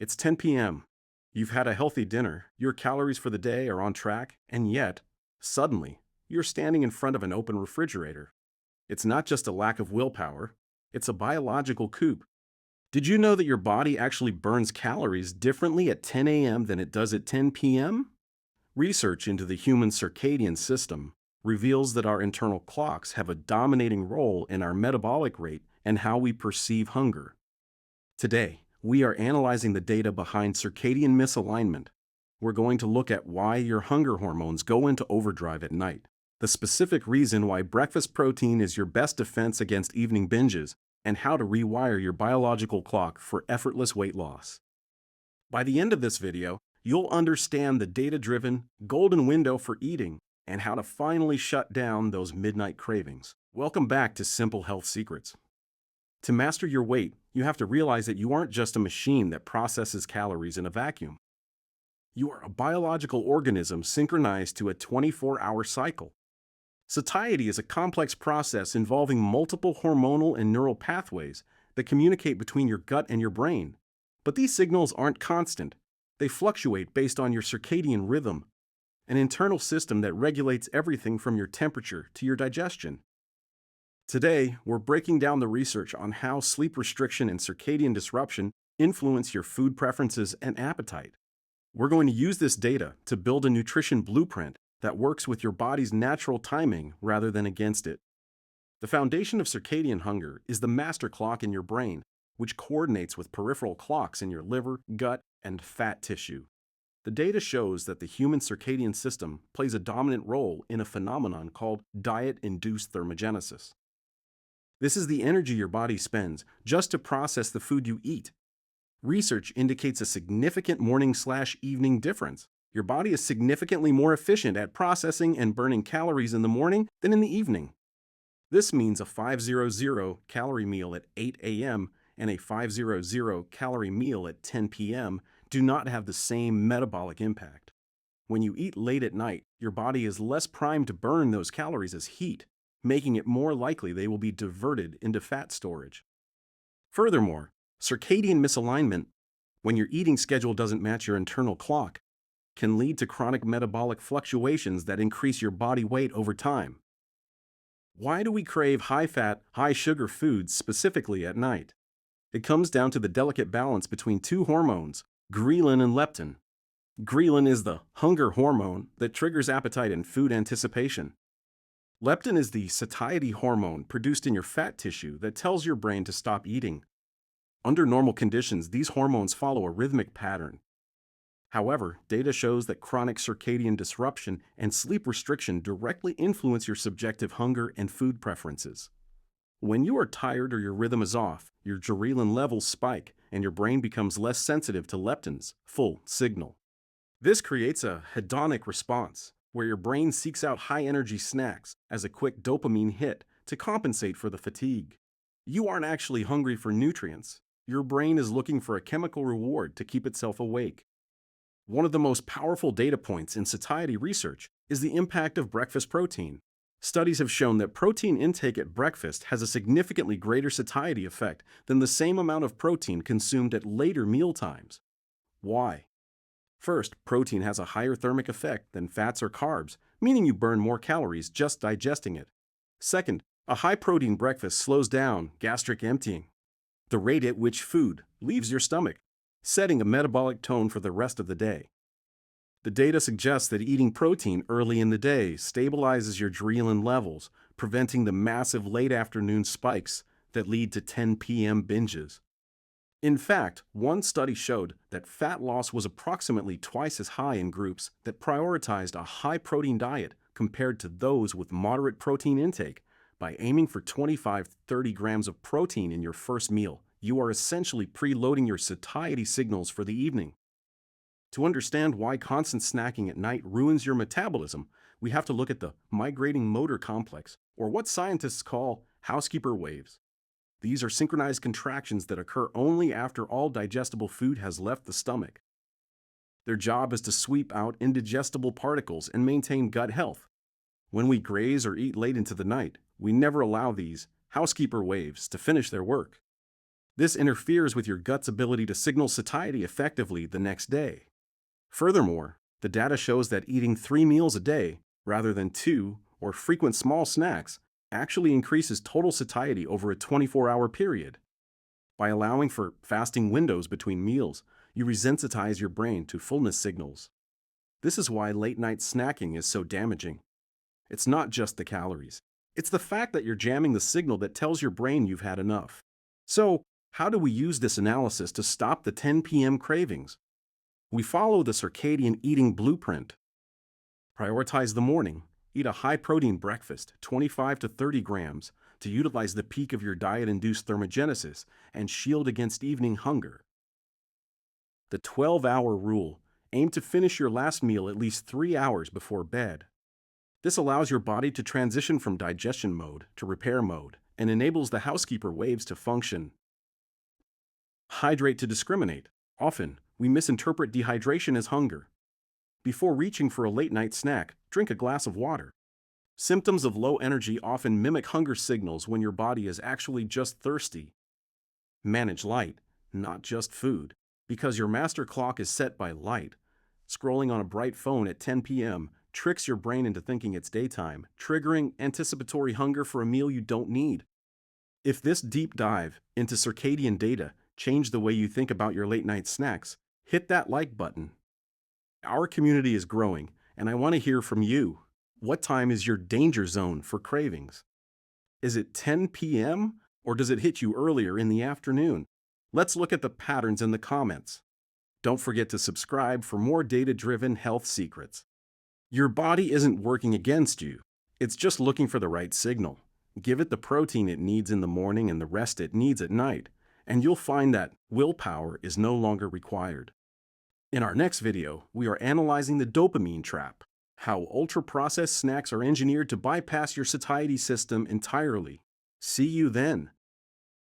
It's 10 p.m. You've had a healthy dinner, your calories for the day are on track, and yet, suddenly, you're standing in front of an open refrigerator. It's not just a lack of willpower, it's a biological coup. Did you know that your body actually burns calories differently at 10 a.m. than it does at 10 p.m.? Research into the human circadian system reveals that our internal clocks have a dominating role in our metabolic rate and how we perceive hunger. Today, we are analyzing the data behind circadian misalignment. We're going to look at why your hunger hormones go into overdrive at night, the specific reason why breakfast protein is your best defense against evening binges, and how to rewire your biological clock for effortless weight loss. By the end of this video, you'll understand the data-driven, golden window for eating and how to finally shut down those midnight cravings. Welcome back to Simple Health Secrets. To master your weight, you have to realize that you aren't just a machine that processes calories in a vacuum. You are a biological organism synchronized to a 24-hour cycle. Satiety is a complex process involving multiple hormonal and neural pathways that communicate between your gut and your brain. But these signals aren't constant. They fluctuate based on your circadian rhythm, an internal system that regulates everything from your temperature to your digestion. Today, we're breaking down the research on how sleep restriction and circadian disruption influence your food preferences and appetite. We're going to use this data to build a nutrition blueprint that works with your body's natural timing rather than against it. The foundation of circadian hunger is the master clock in your brain, which coordinates with peripheral clocks in your liver, gut, and fat tissue. The data shows that the human circadian system plays a dominant role in a phenomenon called diet-induced thermogenesis. This is the energy your body spends just to process the food you eat. Research indicates a significant morning/evening difference. Your body is significantly more efficient at processing and burning calories in the morning than in the evening. This means a 500 calorie meal at 8 a.m. and a 500 calorie meal at 10 p.m. do not have the same metabolic impact. When you eat late at night, your body is less primed to burn those calories as heat, making it more likely they will be diverted into fat storage. Furthermore, circadian misalignment, when your eating schedule doesn't match your internal clock, can lead to chronic metabolic fluctuations that increase your body weight over time. Why do we crave high-fat, high-sugar foods specifically at night? It comes down to the delicate balance between two hormones, ghrelin and leptin. Ghrelin is the hunger hormone that triggers appetite and food anticipation. Leptin is the satiety hormone produced in your fat tissue that tells your brain to stop eating. Under normal conditions, these hormones follow a rhythmic pattern. However, data shows that chronic circadian disruption and sleep restriction directly influence your subjective hunger and food preferences. When you are tired or your rhythm is off, your ghrelin levels spike and your brain becomes less sensitive to leptin's full signal. This creates a hedonic response, where your brain seeks out high-energy snacks as a quick dopamine hit to compensate for the fatigue. You aren't actually hungry for nutrients. Your brain is looking for a chemical reward to keep itself awake. One of the most powerful data points in satiety research is the impact of breakfast protein. Studies have shown that protein intake at breakfast has a significantly greater satiety effect than the same amount of protein consumed at later meal times. Why? First, protein has a higher thermic effect than fats or carbs, meaning you burn more calories just digesting it. Second, a high-protein breakfast slows down gastric emptying, the rate at which food leaves your stomach, setting a metabolic tone for the rest of the day. The data suggests that eating protein early in the day stabilizes your ghrelin levels, preventing the massive late afternoon spikes that lead to 10 p.m. binges. In fact, one study showed that fat loss was approximately twice as high in groups that prioritized a high-protein diet compared to those with moderate protein intake. By aiming for 25-30 grams of protein in your first meal, you are essentially preloading your satiety signals for the evening. To understand why constant snacking at night ruins your metabolism, we have to look at the migrating motor complex, or what scientists call housekeeper waves. These are synchronized contractions that occur only after all digestible food has left the stomach. Their job is to sweep out indigestible particles and maintain gut health. When we graze or eat late into the night, we never allow these housekeeper waves to finish their work. This interferes with your gut's ability to signal satiety effectively the next day. Furthermore, the data shows that eating 3 meals a day, rather than 2 or frequent small snacks, actually increases total satiety over a 24-hour period. By allowing for fasting windows between meals, you resensitize your brain to fullness signals. This is why late-night snacking is so damaging. It's not just the calories. It's the fact that you're jamming the signal that tells your brain you've had enough. So, how do we use this analysis to stop the 10 p.m. cravings? We follow the circadian eating blueprint. Prioritize the morning. Eat a high-protein breakfast, 25 to 30 grams, to utilize the peak of your diet-induced thermogenesis and shield against evening hunger. The 12-hour rule. Aim to finish your last meal at least 3 hours before bed. This allows your body to transition from digestion mode to repair mode and enables the housekeeper waves to function. Hydrate to discriminate. Often, we misinterpret dehydration as hunger. Before reaching for a late-night snack, drink a glass of water. Symptoms of low energy often mimic hunger signals when your body is actually just thirsty. Manage light, not just food, because your master clock is set by light. Scrolling on a bright phone at 10 p.m. tricks your brain into thinking it's daytime, triggering anticipatory hunger for a meal you don't need. If this deep dive into circadian data changed the way you think about your late-night snacks, hit that like button. Our community is growing, and I want to hear from you. What time is your danger zone for cravings? Is it 10 p.m. or does it hit you earlier in the afternoon? Let's look at the patterns in the comments. Don't forget to subscribe for more data-driven health secrets. Your body isn't working against you. It's just looking for the right signal. Give it the protein it needs in the morning and the rest it needs at night, and you'll find that willpower is no longer required. In our next video, we are analyzing the dopamine trap, how ultra-processed snacks are engineered to bypass your satiety system entirely. See you then.